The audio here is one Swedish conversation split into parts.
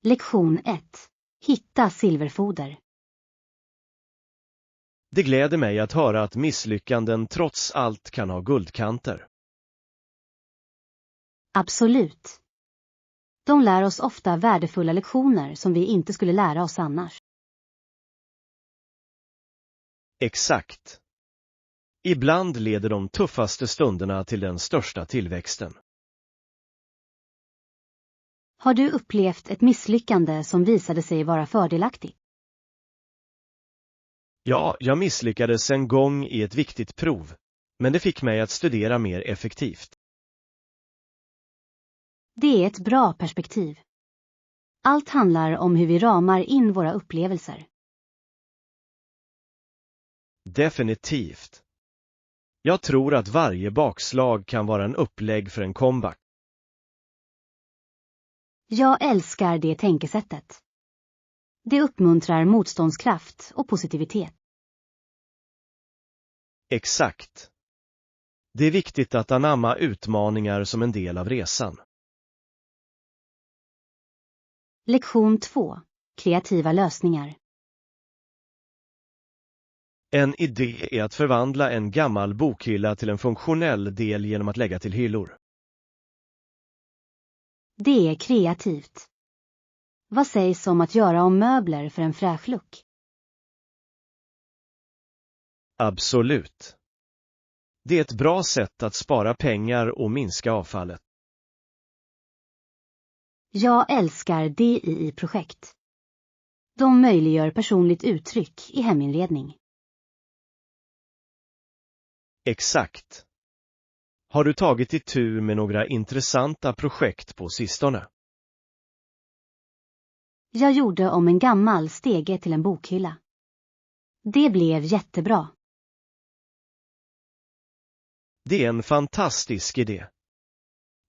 Lektion 1. Hitta silverfoder. Det gläder mig att höra att misslyckanden trots allt kan ha guldkanter. Absolut. De lär oss ofta värdefulla lektioner som vi inte skulle lära oss annars. Exakt. Ibland leder de tuffaste stunderna till den största tillväxten. Har du upplevt ett misslyckande som visade sig vara fördelaktigt? Ja, jag misslyckades en gång i ett viktigt prov, men det fick mig att studera mer effektivt. Det är ett bra perspektiv. Allt handlar om hur vi ramar in våra upplevelser. Definitivt. Jag tror att varje bakslag kan vara en upplägg för en comeback. Jag älskar det tänkesättet. Det uppmuntrar motståndskraft och positivitet. Exakt. Det är viktigt att anamma utmaningar som en del av resan. Lektion 2. Kreativa lösningar. En idé är att förvandla en gammal bokhylla till en funktionell del genom att lägga till hyllor. Det är kreativt. Vad sägs om att göra om möbler för en fräsch look? Absolut. Det är ett bra sätt att spara pengar och minska avfallet. Jag älskar DIY-projekt. De möjliggör personligt uttryck i heminredning. Exakt. Har du tagit itu med några intressanta projekt på sistone? Jag gjorde om en gammal stege till en bokhylla. Det blev jättebra. Det är en fantastisk idé.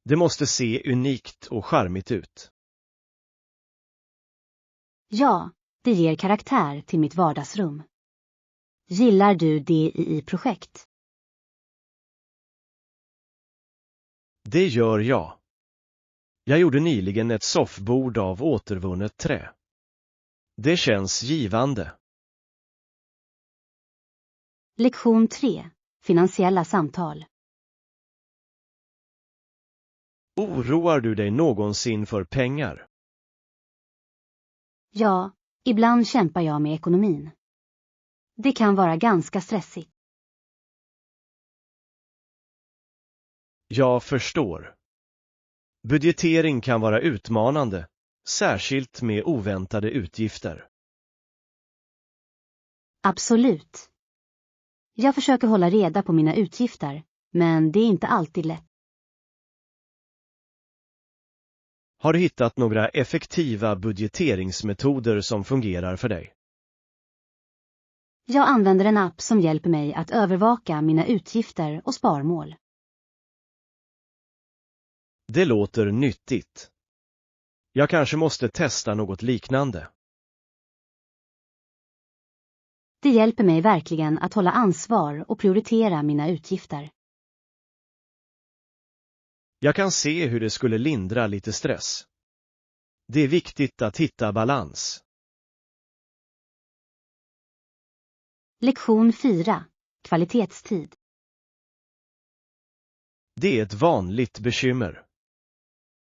Det måste se unikt och charmigt ut. Ja, det ger karaktär till mitt vardagsrum. Gillar du DIY-projekt? Det gör jag. Jag gjorde nyligen ett soffbord av återvunnet trä. Det känns givande. Lektion 3. Finansiella samtal. Oroar du dig någonsin för pengar? Ja, ibland kämpar jag med ekonomin. Det kan vara ganska stressigt. Jag förstår. Budgetering kan vara utmanande, särskilt med oväntade utgifter. Absolut. Jag försöker hålla reda på mina utgifter, men det är inte alltid lätt. Har du hittat några effektiva budgeteringsmetoder som fungerar för dig? Jag använder en app som hjälper mig att övervaka mina utgifter och sparmål. Det låter nyttigt. Jag kanske måste testa något liknande. Det hjälper mig verkligen att hålla ansvar och prioritera mina utgifter. Jag kan se hur det skulle lindra lite stress. Det är viktigt att hitta balans. Lektion 4. Kvalitetstid. Det är ett vanligt bekymmer.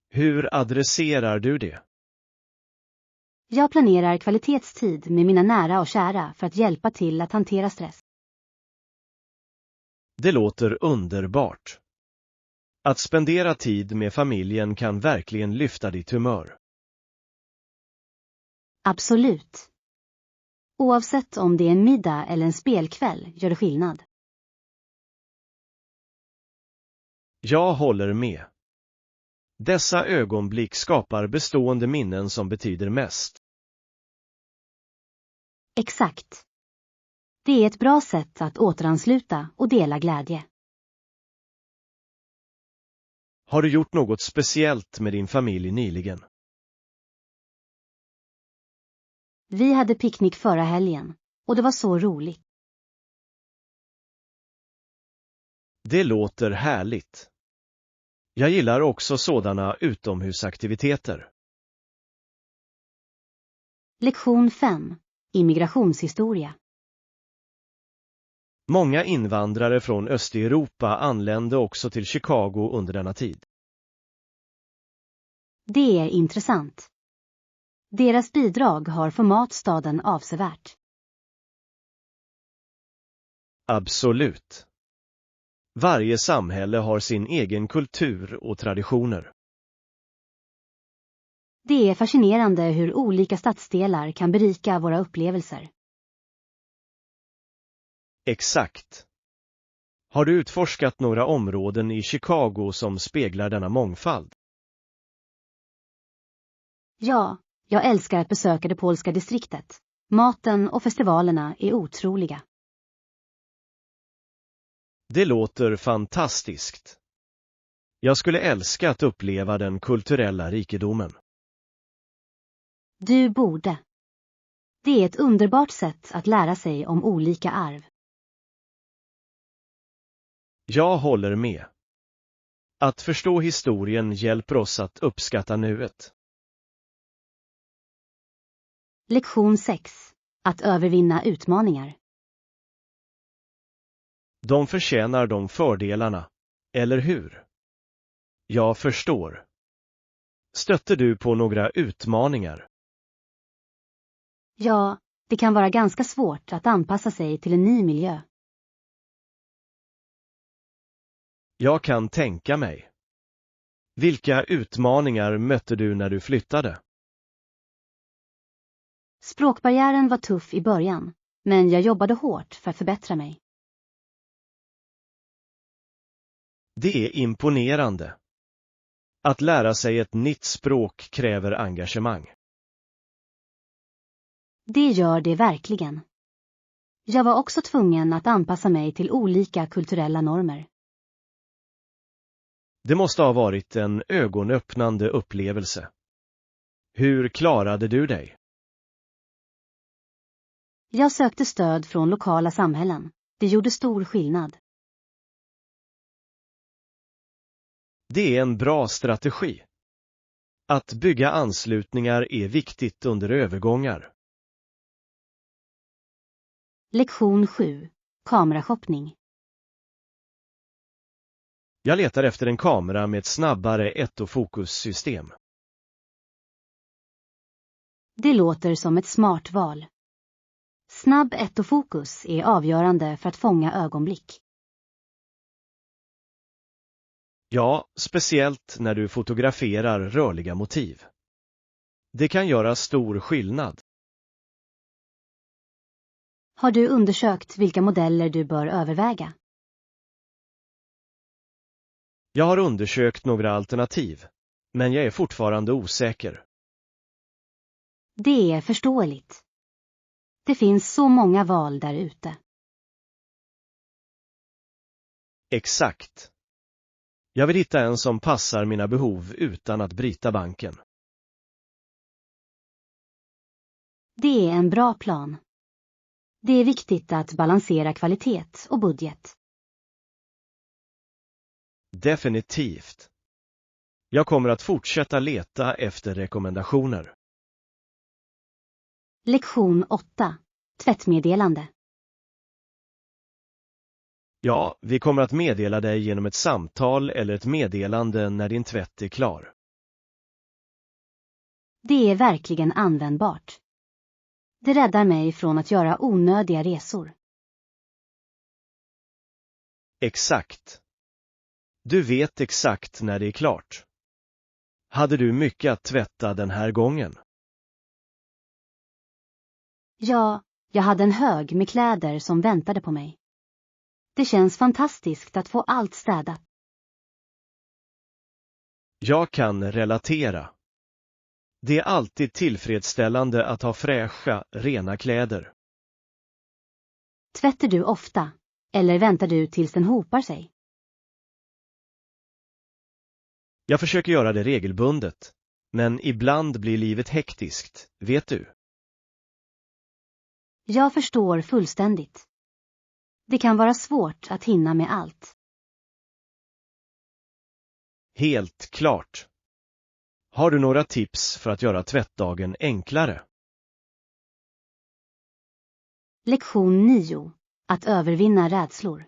Hur adresserar du det? Jag planerar kvalitetstid med mina nära och kära för att hjälpa till att hantera stress. Det låter underbart. Att spendera tid med familjen kan verkligen lyfta ditt humör. Absolut. Oavsett om det är en middag eller en spelkväll gör det skillnad. Jag håller med. Dessa ögonblick skapar bestående minnen som betyder mest. Exakt. Det är ett bra sätt att återansluta och dela glädje. Har du gjort något speciellt med din familj nyligen? Vi hade picknick förra helgen och det var så roligt. Det låter härligt. Jag gillar också sådana utomhusaktiviteter. Lektion 5. Immigrationshistoria. Många invandrare från Östeuropa anlände också till Chicago under denna tid. Det är intressant. Deras bidrag har format staden avsevärt. Absolut. Varje samhälle har sin egen kultur och traditioner. Det är fascinerande hur olika stadsdelar kan berika våra upplevelser. Exakt. Har du utforskat några områden i Chicago som speglar denna mångfald? Ja, jag älskar att besöka det polska distriktet. Maten och festivalerna är otroliga. Det låter fantastiskt. Jag skulle älska att uppleva den kulturella rikedomen. Du borde. Det är ett underbart sätt att lära sig om olika arv. Jag håller med. Att förstå historien hjälper oss att uppskatta nuet. Lektion 6. Att övervinna utmaningar. De förtjänar de fördelarna, eller hur? Jag förstår. Stötte du på några utmaningar? Ja, det kan vara ganska svårt att anpassa sig till en ny miljö. Jag kan tänka mig. Vilka utmaningar mötte du när du flyttade? Språkbarriären var tuff i början, men jag jobbade hårt för att förbättra mig. Det är imponerande. Att lära sig ett nytt språk kräver engagemang. Det gör det verkligen. Jag var också tvungen att anpassa mig till olika kulturella normer. Det måste ha varit en ögonöppnande upplevelse. Hur klarade du dig? Jag sökte stöd från lokala samhällen. Det gjorde stor skillnad. Det är en bra strategi. Att bygga anslutningar är viktigt under övergångar. Lektion 7. Kamerashoppning. Jag letar efter en kamera med ett snabbare autofokussystem. Det låter som ett smart val. Snabb autofokus är avgörande för att fånga ögonblick. Ja, speciellt när du fotograferar rörliga motiv. Det kan göra stor skillnad. Har du undersökt vilka modeller du bör överväga? Jag har undersökt några alternativ, men jag är fortfarande osäker. Det är förståeligt. Det finns så många val där ute. Exakt. Jag vill hitta en som passar mina behov utan att bryta banken. Det är en bra plan. Det är viktigt att balansera kvalitet och budget. Definitivt. Jag kommer att fortsätta leta efter rekommendationer. Lektion 8. Tvättmeddelande. Ja, vi kommer att meddela dig genom ett samtal eller ett meddelande när din tvätt är klar. Det är verkligen användbart. Det räddar mig från att göra onödiga resor. Exakt. Du vet exakt när det är klart. Hade du mycket att tvätta den här gången? Ja, jag hade en hög med kläder som väntade på mig. Det känns fantastiskt att få allt städat. Jag kan relatera. Det är alltid tillfredsställande att ha fräscha, rena kläder. Tvättar du ofta, eller väntar du tills den hopar sig? Jag försöker göra det regelbundet, men ibland blir livet hektiskt, vet du. Jag förstår fullständigt. Det kan vara svårt att hinna med allt. Helt klart. Har du några tips för att göra tvättdagen enklare? Lektion 9. Att övervinna rädslor.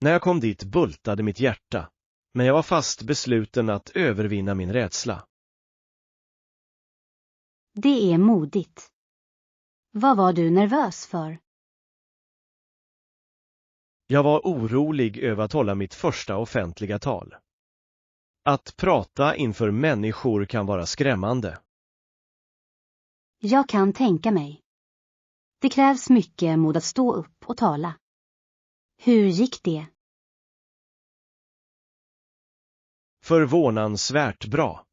När jag kom dit bultade mitt hjärta, men jag var fast besluten att övervinna min rädsla. Det är modigt. Vad var du nervös för? Jag var orolig över att hålla mitt första offentliga tal. Att prata inför människor kan vara skrämmande. Jag kan tänka mig. Det krävs mycket mod att stå upp och tala. Hur gick det? Förvånansvärt bra.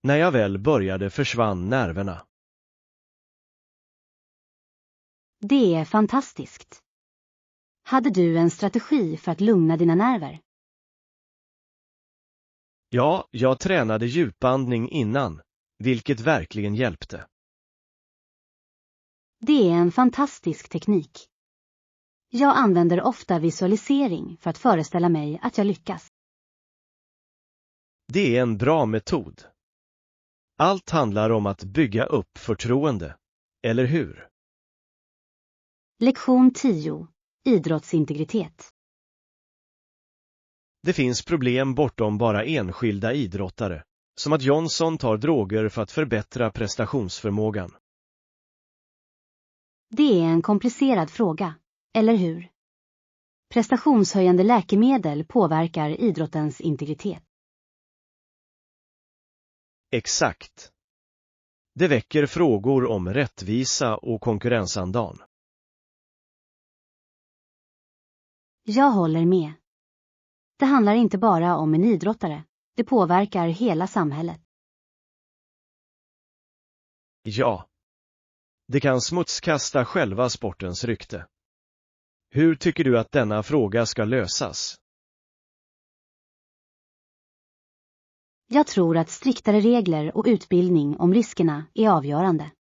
När jag väl började försvann nerverna. Det är fantastiskt. Hade du en strategi för att lugna dina nerver? Ja, jag tränade djupandning innan, vilket verkligen hjälpte. Det är en fantastisk teknik. Jag använder ofta visualisering för att föreställa mig att jag lyckas. Det är en bra metod. Allt handlar om att bygga upp förtroende, eller hur? Lektion 10. Idrottsintegritet. Det finns problem bortom bara enskilda idrottare, som att Johnson tar droger för att förbättra prestationsförmågan. Det är en komplicerad fråga, eller hur? Prestationshöjande läkemedel påverkar idrottens integritet. Exakt. Det väcker frågor om rättvisa och konkurrensandan. Jag håller med. Det handlar inte bara om en idrottare. Det påverkar hela samhället. Ja. Det kan smutskasta själva sportens rykte. Hur tycker du att denna fråga ska lösas? Jag tror att striktare regler och utbildning om riskerna är avgörande.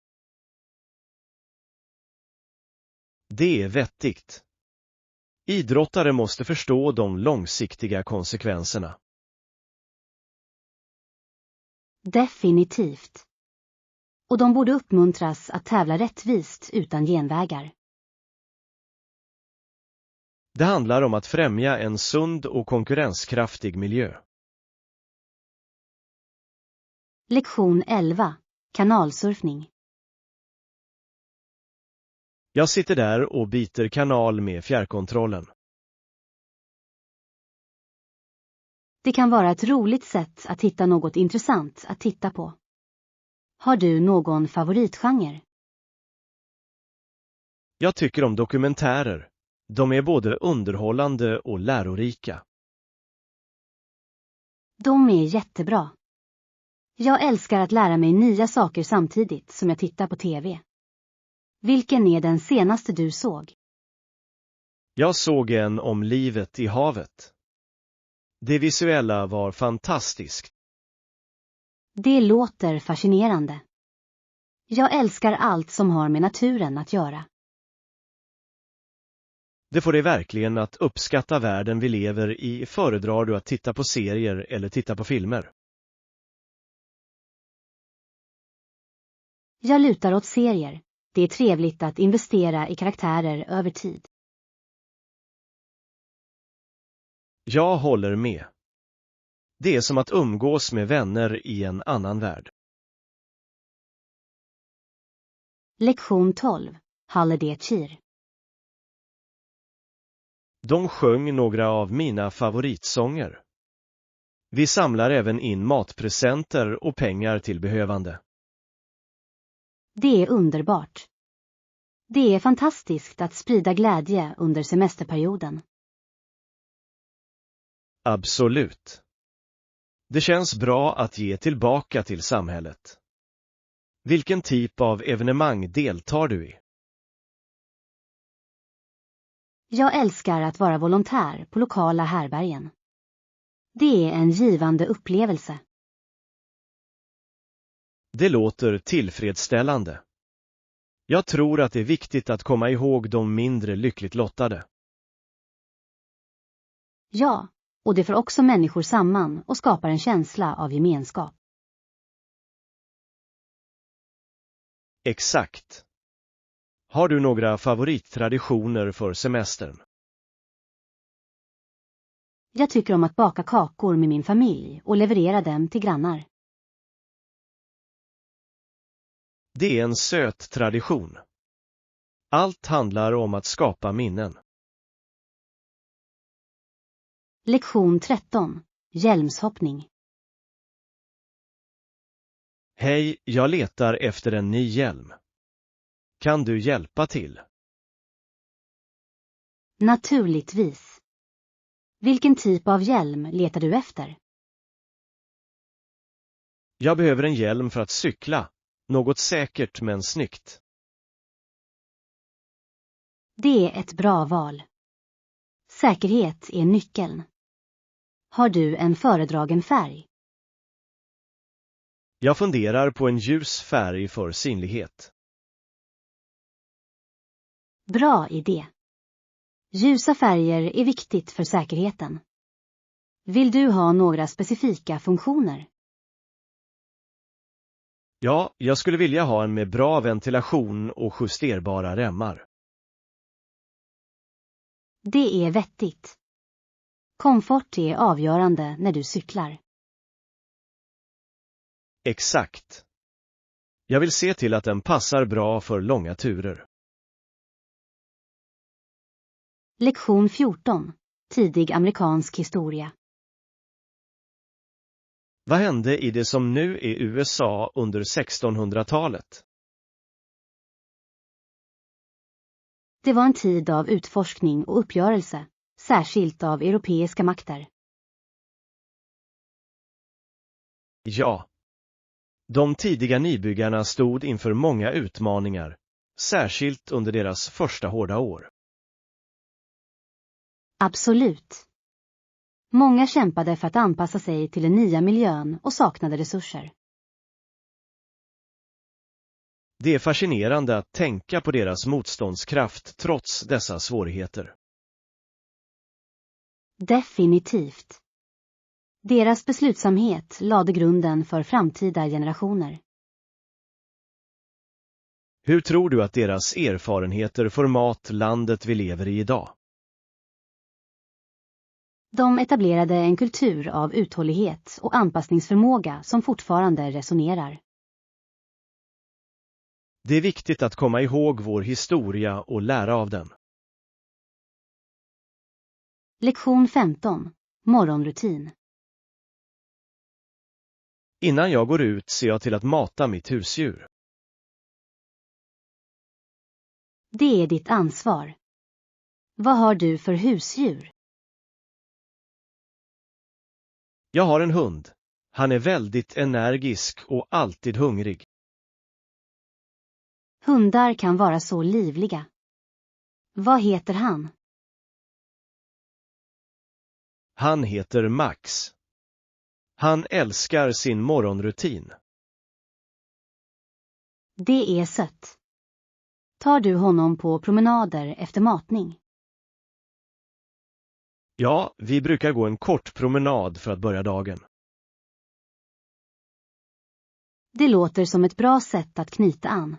Det är vettigt. Idrottare måste förstå de långsiktiga konsekvenserna. Definitivt. Och de borde uppmuntras att tävla rättvist utan genvägar. Det handlar om att främja en sund och konkurrenskraftig miljö. Lektion 11. Kanalsurfning. Jag sitter där och byter kanal med fjärrkontrollen. Det kan vara ett roligt sätt att hitta något intressant att titta på. Har du någon favoritgenre? Jag tycker om dokumentärer. De är både underhållande och lärorika. De är jättebra. Jag älskar att lära mig nya saker samtidigt som jag tittar på TV. Vilken är den senaste du såg? Jag såg en om livet i havet. Det visuella var fantastiskt. Det låter fascinerande. Jag älskar allt som har med naturen att göra. Det får dig verkligen att uppskatta världen vi lever i. Föredrar du att titta på serier eller titta på filmer? Jag lutar åt serier. Det är trevligt att investera i karaktärer över tid. Jag håller med. Det är som att umgås med vänner i en annan värld. Lektion 12. Holiday Cheer. De sjöng några av mina favoritsånger. Vi samlar även in matpresenter och pengar till behövande. Det är underbart. Det är fantastiskt att sprida glädje under semesterperioden. Absolut. Det känns bra att ge tillbaka till samhället. Vilken typ av evenemang deltar du i? Jag älskar att vara volontär på lokala härbärgen. Det är en givande upplevelse. Det låter tillfredsställande. Jag tror att det är viktigt att komma ihåg de mindre lyckligt lottade. Ja, och det får också människor samman och skapar en känsla av gemenskap. Exakt. Har du några favorittraditioner för semestern? Jag tycker om att baka kakor med min familj och leverera dem till grannar. Det är en söt tradition. Allt handlar om att skapa minnen. Lektion 13. Hjälmshoppning. Hej, jag letar efter en ny hjälm. Kan du hjälpa till? Naturligtvis. Vilken typ av hjälm letar du efter? Jag behöver en hjälm för att cykla. Något säkert men snyggt. Det är ett bra val. Säkerhet är nyckeln. Har du en föredragen färg? Jag funderar på en ljus färg för synlighet. Bra idé. Ljusa färger är viktigt för säkerheten. Vill du ha några specifika funktioner? Ja, jag skulle vilja ha en med bra ventilation och justerbara remmar. Det är vettigt. Komfort är avgörande när du cyklar. Exakt. Jag vill se till att den passar bra för långa turer. Lektion 14. Tidig amerikansk historia. Vad hände i det som nu är USA under 1600-talet? Det var en tid av utforskning och uppgörelse, särskilt av europeiska makter. Ja. De tidiga nybyggarna stod inför många utmaningar, särskilt under deras första hårda år. Absolut. Många kämpade för att anpassa sig till den nya miljön och saknade resurser. Det är fascinerande att tänka på deras motståndskraft trots dessa svårigheter. Definitivt. Deras beslutsamhet lade grunden för framtida generationer. Hur tror du att deras erfarenheter format landet vi lever i idag? De etablerade en kultur av uthållighet och anpassningsförmåga som fortfarande resonerar. Det är viktigt att komma ihåg vår historia och lära av den. Lektion 15. Morgonrutin. Innan jag går ut ser jag till att mata mitt husdjur. Det är ditt ansvar. Vad har du för husdjur? Jag har en hund. Han är väldigt energisk och alltid hungrig. Hundar kan vara så livliga. Vad heter han? Han heter Max. Han älskar sin morgonrutin. Det är sött. Tar du honom på promenader efter matning? Ja, vi brukar gå en kort promenad för att börja dagen. Det låter som ett bra sätt att knyta an.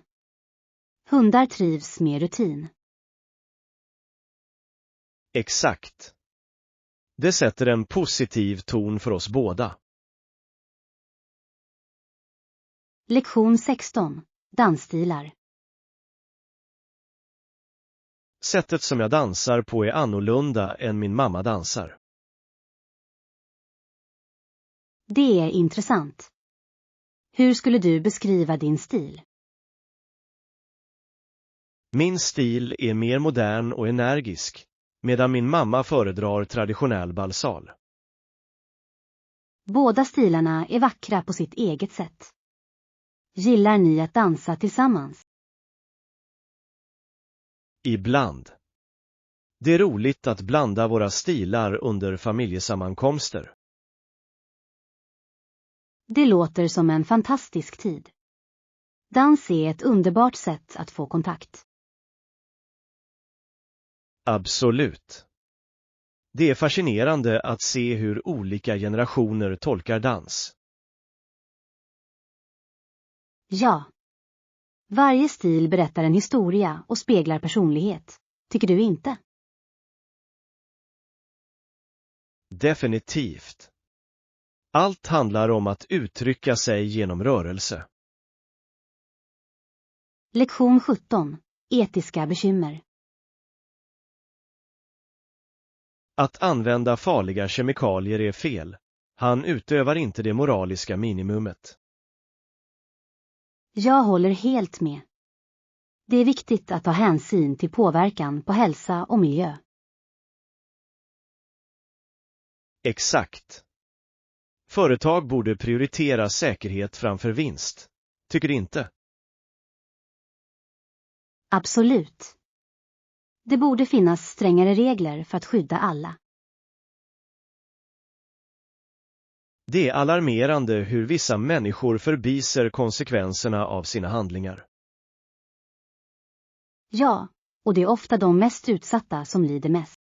Hundar trivs med rutin. Exakt. Det sätter en positiv ton för oss båda. Lektion 16. Dansstilar. Sättet som jag dansar på är annorlunda än min mamma dansar. Det är intressant. Hur skulle du beskriva din stil? Min stil är mer modern och energisk, medan min mamma föredrar traditionell balsal. Båda stilarna är vackra på sitt eget sätt. Gillar ni att dansa tillsammans? Ibland. Det är roligt att blanda våra stilar under familjesammankomster. Det låter som en fantastisk tid. Dans är ett underbart sätt att få kontakt. Absolut. Det är fascinerande att se hur olika generationer tolkar dans. Ja. Varje stil berättar en historia och speglar personlighet. Tycker du inte? Definitivt. Allt handlar om att uttrycka sig genom rörelse. Lektion 17. Etiska bekymmer. Att använda farliga kemikalier är fel. Han utövar inte det moraliska minimumet. Jag håller helt med. Det är viktigt att ta hänsyn till påverkan på hälsa och miljö. Exakt. Företag borde prioritera säkerhet framför vinst. Tycker du inte? Absolut. Det borde finnas strängare regler för att skydda alla. Det är alarmerande hur vissa människor förbiser konsekvenserna av sina handlingar. Ja, och det är ofta de mest utsatta som lider mest.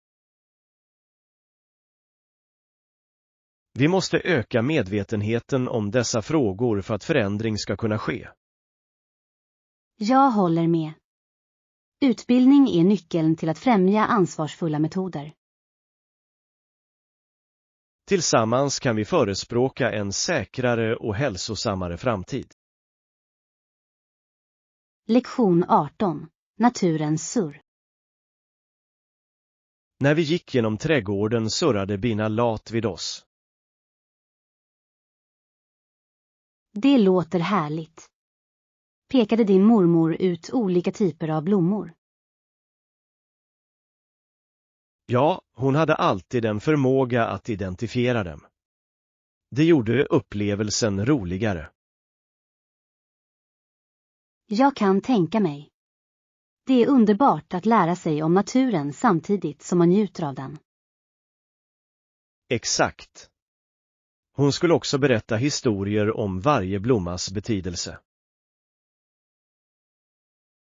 Vi måste öka medvetenheten om dessa frågor för att förändring ska kunna ske. Jag håller med. Utbildning är nyckeln till att främja ansvarsfulla metoder. Tillsammans kan vi förespråka en säkrare och hälsosammare framtid. Lektion 18. Naturens surr. När vi gick genom trädgården surrade bina lat vid oss. Det låter härligt. Pekade din mormor ut olika typer av blommor? Ja, hon hade alltid en förmåga att identifiera dem. Det gjorde upplevelsen roligare. Jag kan tänka mig. Det är underbart att lära sig om naturen samtidigt som man njuter av den. Exakt. Hon skulle också berätta historier om varje blommas betydelse.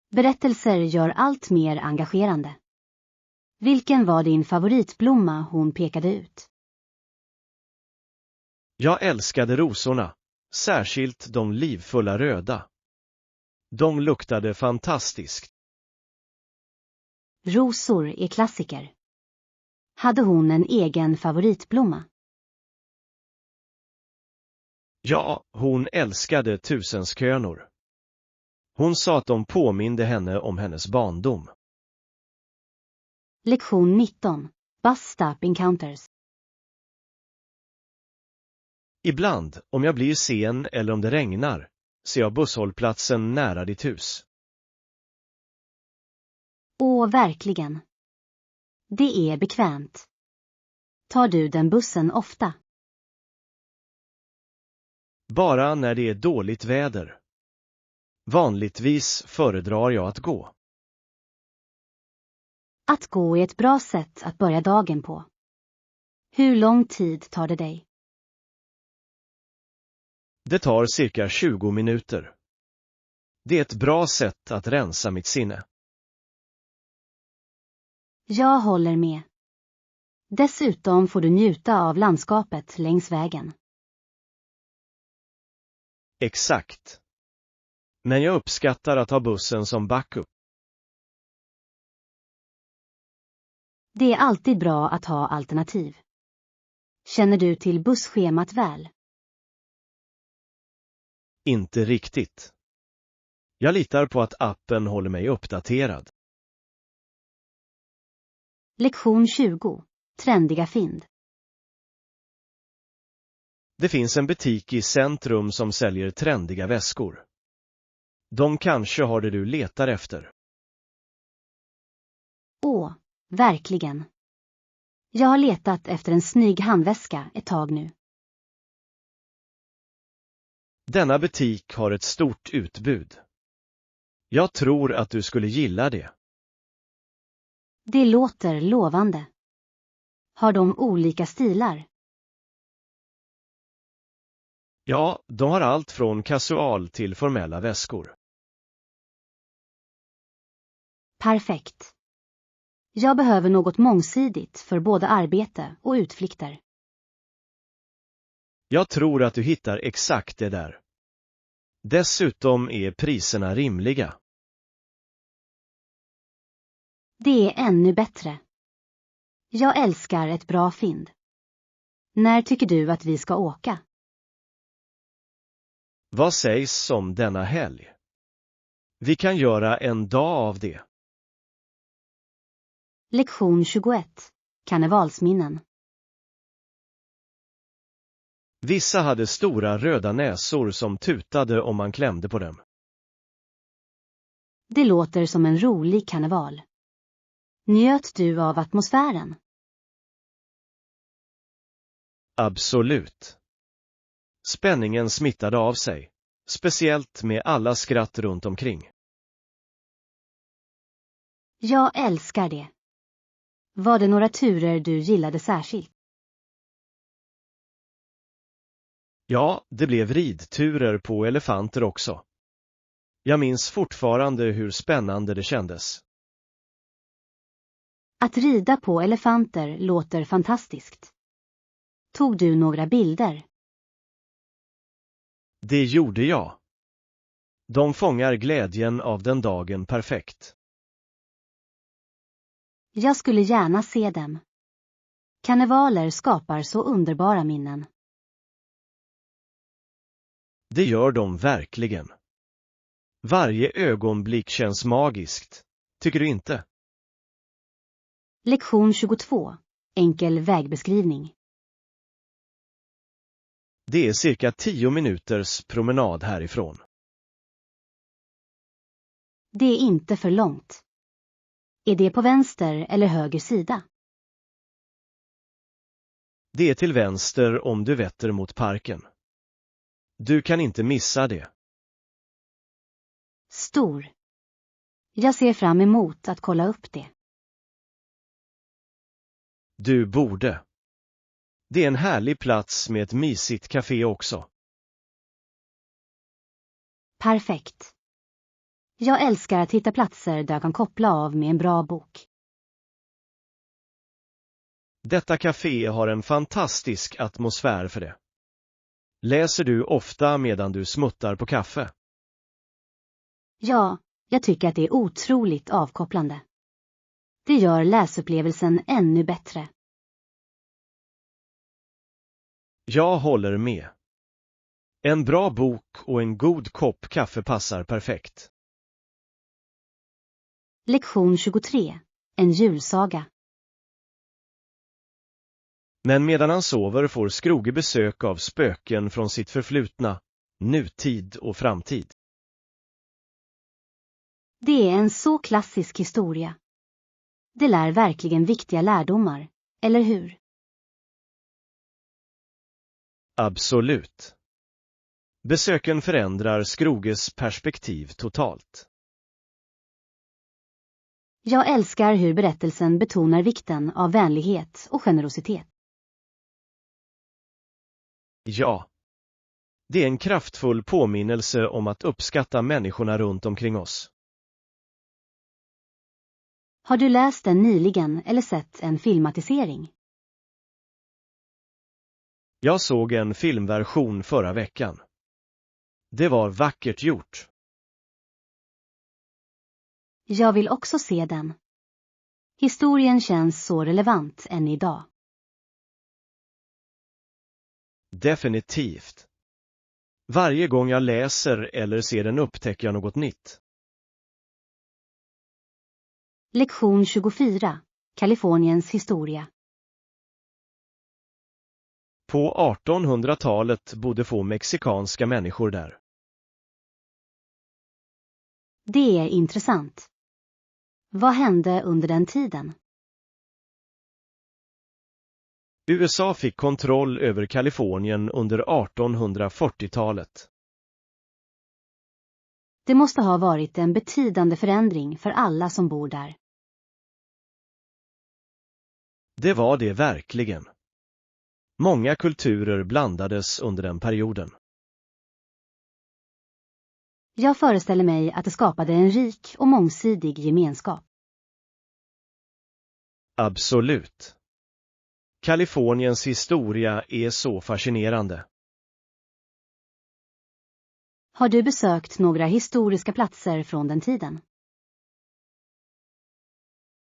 Berättelser gör allt mer engagerande. Vilken var din favoritblomma hon pekade ut? Jag älskade rosorna, särskilt de livfulla röda. De luktade fantastiskt. Rosor är klassiker. Hade hon en egen favoritblomma? Ja, hon älskade tusenskönor. Hon sa att de påminde henne om hennes barndom. Lektion 19. Bus stop encounters. Ibland, om jag blir sen eller om det regnar, ser jag busshållplatsen nära ditt hus. Åh, verkligen. Det är bekvämt. Tar du den bussen ofta? Bara när det är dåligt väder. Vanligtvis föredrar jag att gå. Att gå är ett bra sätt att börja dagen på. Hur lång tid tar det dig? Det tar cirka 20 minuter. Det är ett bra sätt att rensa mitt sinne. Jag håller med. Dessutom får du njuta av landskapet längs vägen. Exakt. Men jag uppskattar att ha bussen som backup. Det är alltid bra att ha alternativ. Känner du till busschemat väl? Inte riktigt. Jag litar på att appen håller mig uppdaterad. Lektion 20. Trendiga fynd. Det finns en butik i centrum som säljer trendiga väskor. De kanske har det du letar efter. Åh, verkligen. Jag har letat efter en snygg handväska ett tag nu. Denna butik har ett stort utbud. Jag tror att du skulle gilla det. Det låter lovande. Har de olika stilar? Ja, de har allt från casual till formella väskor. Perfekt. Jag behöver något mångsidigt för både arbete och utflykter. Jag tror att du hittar exakt det där. Dessutom är priserna rimliga. Det är ännu bättre. Jag älskar ett bra fynd. När tycker du att vi ska åka? Vad sägs om denna helg? Vi kan göra en dag av det. Lektion 21. Karnevalsminnen. Vissa hade stora röda näsor som tutade om man klämde på dem. Det låter som en rolig karneval. Njöt du av atmosfären? Absolut. Spänningen smittade av sig, speciellt med alla skratt runt omkring. Jag älskar det. Var det några turer du gillade särskilt? Ja, det blev ridturer på elefanter också. Jag minns fortfarande hur spännande det kändes. Att rida på elefanter låter fantastiskt. Tog du några bilder? Det gjorde jag. De fångar glädjen av den dagen perfekt. Jag skulle gärna se dem. Karnevaler skapar så underbara minnen. Det gör de verkligen. Varje ögonblick känns magiskt, tycker du inte? Lektion 22. Enkel vägbeskrivning. Det är cirka 10 minuters promenad härifrån. Det är inte för långt. Är det på vänster eller höger sida? Det är till vänster om du vetter mot parken. Du kan inte missa det. Stor. Jag ser fram emot att kolla upp det. Du borde. Det är en härlig plats med ett mysigt café också. Perfekt. Jag älskar att hitta platser där jag kan koppla av med en bra bok. Detta café har en fantastisk atmosfär för det. Läser du ofta medan du smuttar på kaffe? Ja, jag tycker att det är otroligt avkopplande. Det gör läsupplevelsen ännu bättre. Jag håller med. En bra bok och en god kopp kaffe passar perfekt. Lektion 23. En julsaga. Men medan han sover får Skroge besök av spöken från sitt förflutna, nutid och framtid. Det är en så klassisk historia. Det lär verkligen viktiga lärdomar, eller hur? Absolut. Besöken förändrar Skroges perspektiv totalt. Jag älskar hur berättelsen betonar vikten av vänlighet och generositet. Ja. Det är en kraftfull påminnelse om att uppskatta människorna runt omkring oss. Har du läst den nyligen eller sett en filmatisering? Jag såg en filmversion förra veckan. Det var vackert gjort. Jag vill också se den. Historien känns så relevant än idag. Definitivt. Varje gång jag läser eller ser den upptäcker jag något nytt. Lektion 24. Kaliforniens historia. På 1800-talet bodde få mexikanska människor där. Det är intressant. Vad hände under den tiden? USA fick kontroll över Kalifornien under 1840-talet. Det måste ha varit en betydande förändring för alla som bor där. Det var det verkligen. Många kulturer blandades under den perioden. Jag föreställer mig att det skapade en rik och mångsidig gemenskap. Absolut. Kaliforniens historia är så fascinerande. Har du besökt några historiska platser från den tiden?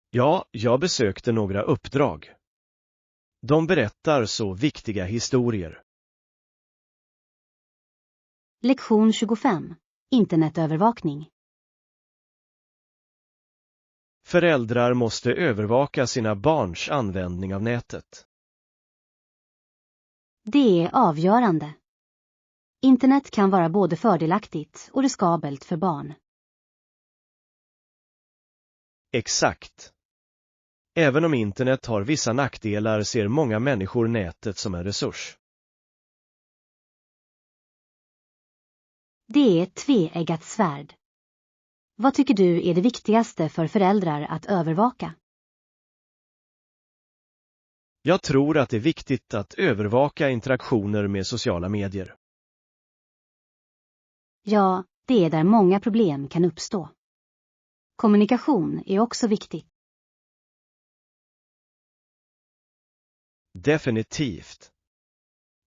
Ja, jag besökte några uppdrag. De berättar så viktiga historier. Lektion 25. Internetövervakning. Föräldrar måste övervaka sina barns användning av nätet. Det är avgörande. Internet kan vara både fördelaktigt och riskabelt för barn. Exakt. Även om internet har vissa nackdelar ser många människor nätet som en resurs. Det är ett tveeggat svärd. Vad tycker du är det viktigaste för föräldrar att övervaka? Jag tror att det är viktigt att övervaka interaktioner med sociala medier. Ja, det är där många problem kan uppstå. Kommunikation är också viktigt. Definitivt.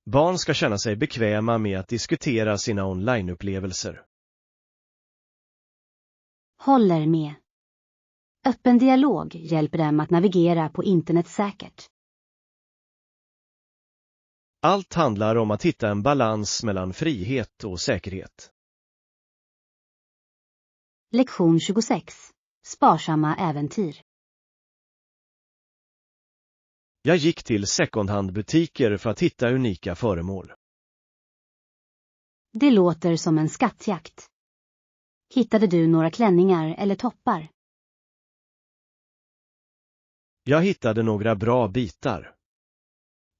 Barn ska känna sig bekväma med att diskutera sina onlineupplevelser. Håller med. Öppen dialog hjälper dem att navigera på internet säkert. Allt handlar om att hitta en balans mellan frihet och säkerhet. Lektion 26. Sparsamma äventyr. Jag gick till secondhandbutiker för att hitta unika föremål. Det låter som en skattjakt. Hittade du några klänningar eller toppar? Jag hittade några bra bitar.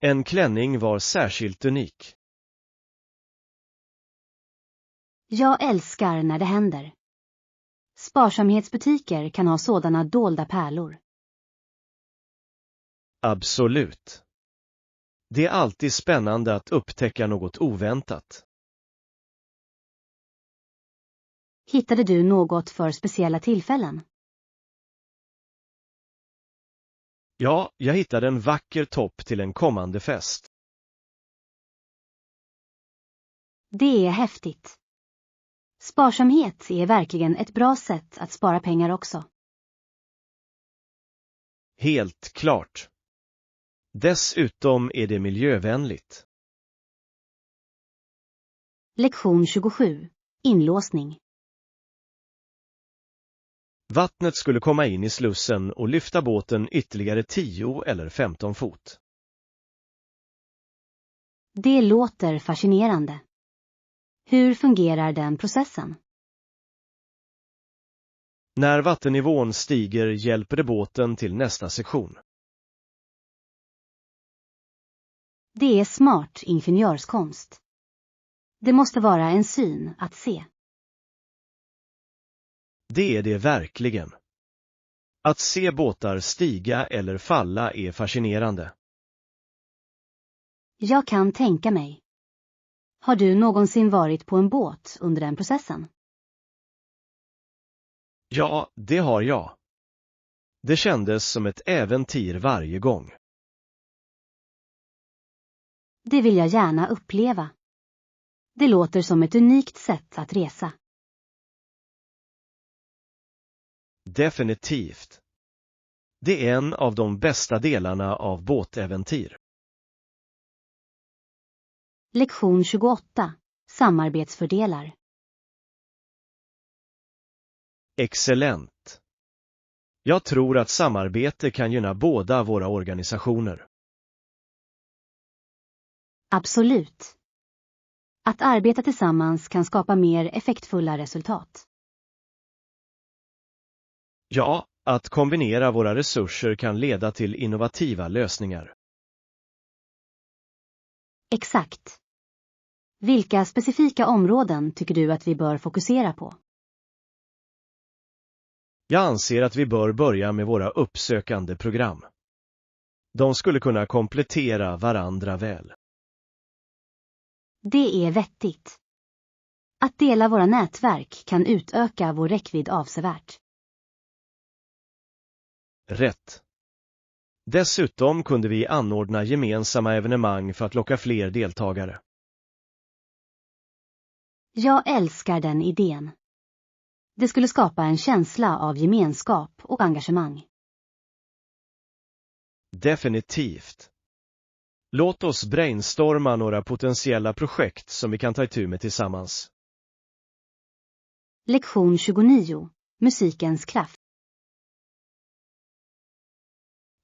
En klänning var särskilt unik. Jag älskar när det händer. Sparsamhetsbutiker kan ha sådana dolda pärlor. Absolut. Det är alltid spännande att upptäcka något oväntat. Hittade du något för speciella tillfällen? Ja, jag hittade en vacker topp till en kommande fest. Det är häftigt. Sparsamhet är verkligen ett bra sätt att spara pengar också. Helt klart. Dessutom är det miljövänligt. Lektion 27. Inlåsning. Vattnet skulle komma in i slussen och lyfta båten ytterligare 10 eller 15 fot. Det låter fascinerande. Hur fungerar den processen? När vattennivån stiger hjälper det båten till nästa sektion. Det är smart ingenjörskonst. Det måste vara en syn att se. Det är det verkligen. Att se båtar stiga eller falla är fascinerande. Jag kan tänka mig. Har du någonsin varit på en båt under den processen? Ja, det har jag. Det kändes som ett äventyr varje gång. Det vill jag gärna uppleva. Det låter som ett unikt sätt att resa. Definitivt. Det är en av de bästa delarna av båtäventyr. Lektion 28. Samarbetsfördelar. Excellent. Jag tror att samarbete kan gynna båda våra organisationer. Absolut. Att arbeta tillsammans kan skapa mer effektfulla resultat. Ja, att kombinera våra resurser kan leda till innovativa lösningar. Exakt. Vilka specifika områden tycker du att vi bör fokusera på? Jag anser att vi bör börja med våra uppsökande program. De skulle kunna komplettera varandra väl. Det är vettigt. Att dela våra nätverk kan utöka vår räckvidd avsevärt. Rätt. Dessutom kunde vi anordna gemensamma evenemang för att locka fler deltagare. Jag älskar den idén. Det skulle skapa en känsla av gemenskap och engagemang. Definitivt. Låt oss brainstorma några potentiella projekt som vi kan ta itu med tillsammans. Lektion 29. Musikens kraft.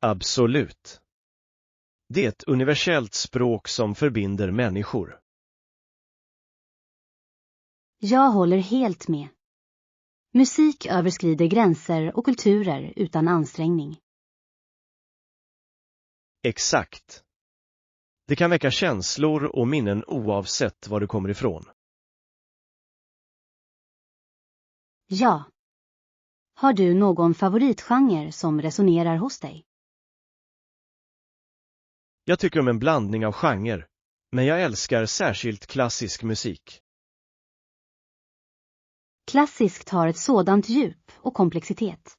Absolut. Det är ett universellt språk som förbinder människor. Jag håller helt med. Musik överskrider gränser och kulturer utan ansträngning. Exakt. Det kan väcka känslor och minnen oavsett var du kommer ifrån. Ja. Har du någon favoritgenre som resonerar hos dig? Jag tycker om en blandning av genrer, men jag älskar särskilt klassisk musik. Klassiskt har ett sådant djup och komplexitet.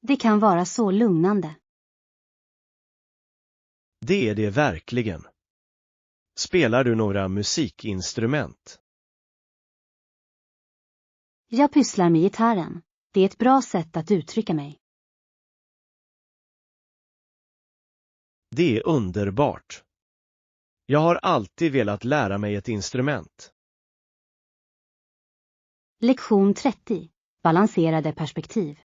Det kan vara så lugnande. Det är det verkligen. Spelar du några musikinstrument? Jag pysslar med gitarren. Det är ett bra sätt att uttrycka mig. Det är underbart. Jag har alltid velat lära mig ett instrument. Lektion 30. Balanserade perspektiv.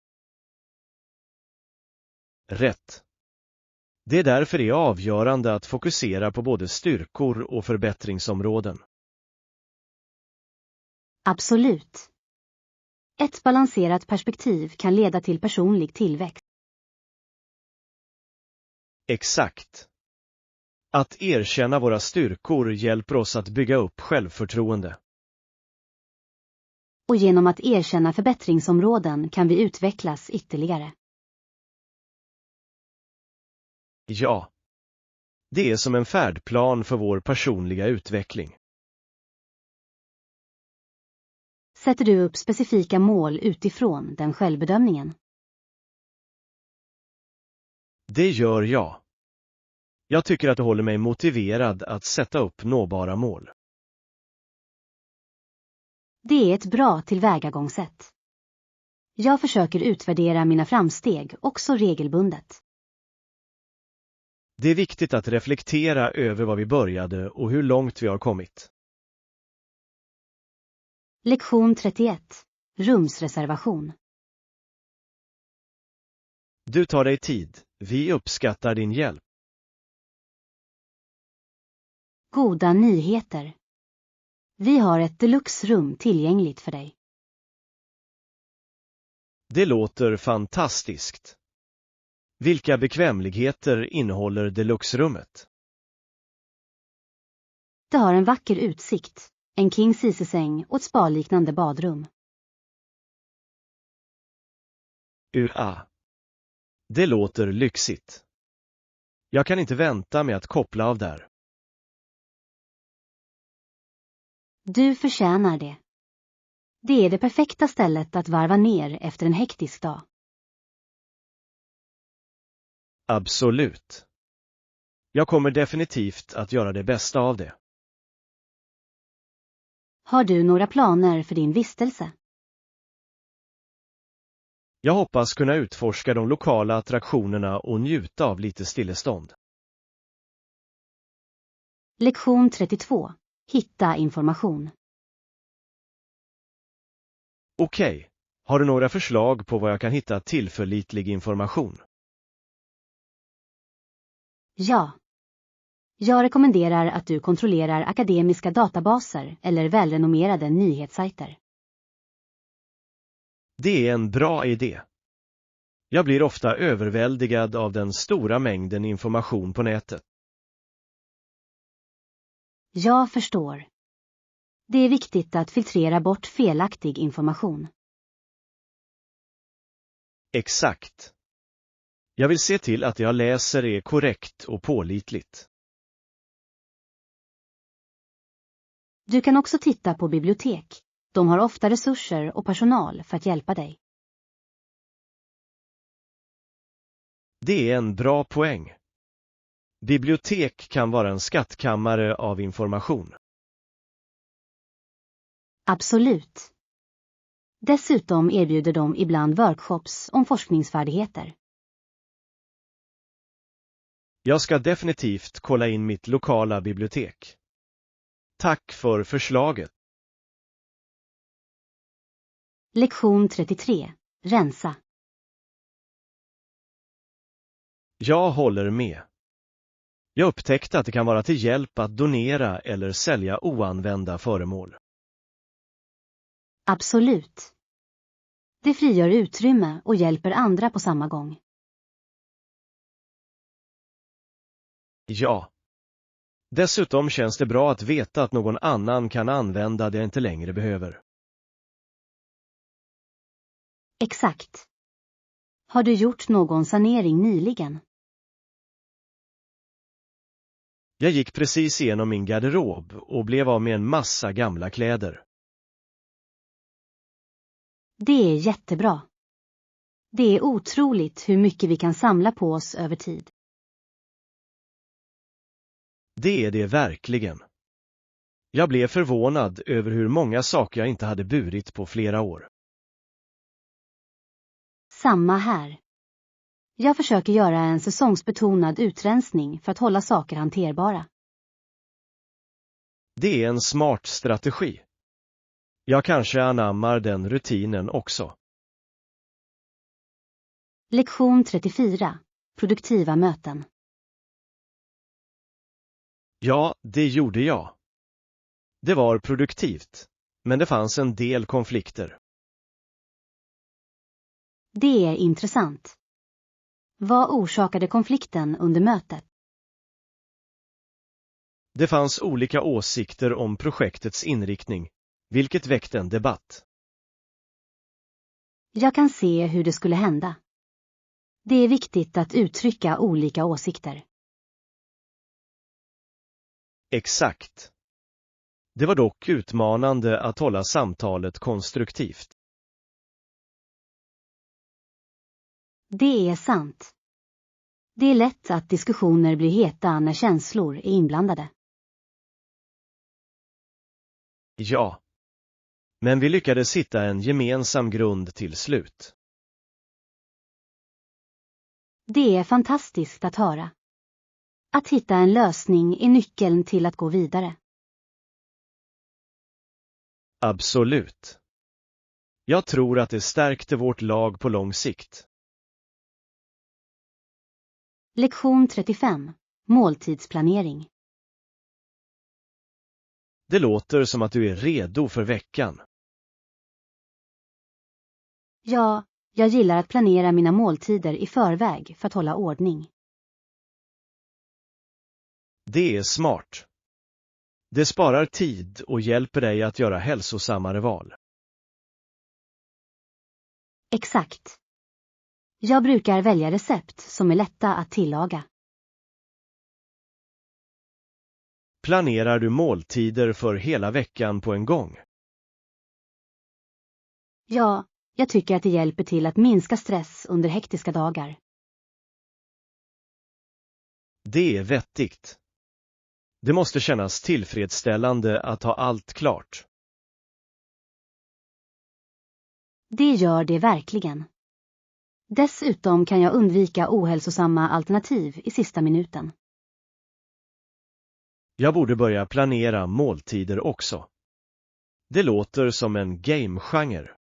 Rätt. Det är därför det är avgörande att fokusera på både styrkor och förbättringsområden. Absolut. Ett balanserat perspektiv kan leda till personlig tillväxt. Exakt. Att erkänna våra styrkor hjälper oss att bygga upp självförtroende. Och genom att erkänna förbättringsområden kan vi utvecklas ytterligare. Ja. Det är som en färdplan för vår personliga utveckling. Sätter du upp specifika mål utifrån den självbedömningen? Det gör jag. Jag tycker att det håller mig motiverad att sätta upp nåbara mål. Det är ett bra tillvägagångssätt. Jag försöker utvärdera mina framsteg också regelbundet. Det är viktigt att reflektera över vad vi började och hur långt vi har kommit. Lektion 31. Rumsreservation. Du tar dig tid. Vi uppskattar din hjälp. Goda nyheter. Vi har ett deluxe-rum tillgängligt för dig. Det låter fantastiskt. Vilka bekvämligheter innehåller deluxe-rummet? Det har en vacker utsikt, en king-size-säng och ett spa-liknande badrum. UA. Det låter lyxigt. Jag kan inte vänta med att koppla av där. Du förtjänar det. Det är det perfekta stället att varva ner efter en hektisk dag. Absolut. Jag kommer definitivt att göra det bästa av det. Har du några planer för din vistelse? Jag hoppas kunna utforska de lokala attraktionerna och njuta av lite stillestånd. Lektion 32. Hitta information. Okej. Har du några förslag på var jag kan hitta tillförlitlig information? Ja. Jag rekommenderar att du kontrollerar akademiska databaser eller välrenommerade nyhetssajter. Det är en bra idé. Jag blir ofta överväldigad av den stora mängden information på nätet. Jag förstår. Det är viktigt att filtrera bort felaktig information. Exakt. Jag vill se till att det jag läser är korrekt och pålitligt. Du kan också titta på bibliotek. De har ofta resurser och personal för att hjälpa dig. Det är en bra poäng. Bibliotek kan vara en skattkammare av information. Absolut. Dessutom erbjuder de ibland workshops om forskningsfärdigheter. Jag ska definitivt kolla in mitt lokala bibliotek. Tack för förslaget. Lektion 33. Rensa. Jag håller med. Jag upptäckte att det kan vara till hjälp att donera eller sälja oanvända föremål. Absolut. Det frigör utrymme och hjälper andra på samma gång. Ja. Dessutom känns det bra att veta att någon annan kan använda det jag inte längre behöver. Exakt. Har du gjort någon sanering nyligen? Jag gick precis igenom min garderob och blev av med en massa gamla kläder. Det är jättebra. Det är otroligt hur mycket vi kan samla på oss över tid. Det är det verkligen. Jag blev förvånad över hur många saker jag inte hade burit på flera år. Samma här. Jag försöker göra en säsongsbetonad utrensning för att hålla saker hanterbara. Det är en smart strategi. Jag kanske anammar den rutinen också. Lektion 34. Produktiva möten. Ja, det gjorde jag. Det var produktivt, men det fanns en del konflikter. Det är intressant. Vad orsakade konflikten under mötet? Det fanns olika åsikter om projektets inriktning, vilket väckte en debatt. Jag kan se hur det skulle hända. Det är viktigt att uttrycka olika åsikter. Exakt. Det var dock utmanande att hålla samtalet konstruktivt. Det är sant. Det är lätt att diskussioner blir heta när känslor är inblandade. Ja. Men vi lyckades hitta en gemensam grund till slut. Det är fantastiskt att höra. Att hitta en lösning är nyckeln till att gå vidare. Absolut. Jag tror att det stärkte vårt lag på lång sikt. Lektion 35. Måltidsplanering. Det låter som att du är redo för veckan. Ja, jag gillar att planera mina måltider i förväg för att hålla ordning. Det är smart. Det sparar tid och hjälper dig att göra hälsosammare val. Exakt. Jag brukar välja recept som är lätta att tillaga. Planerar du måltider för hela veckan på en gång? Ja, jag tycker att det hjälper till att minska stress under hektiska dagar. Det är vettigt. Det måste kännas tillfredsställande att ha allt klart. Det gör det verkligen. Dessutom kan jag undvika ohälsosamma alternativ i sista minuten. Jag borde börja planera måltider också. Det låter som en game-genre.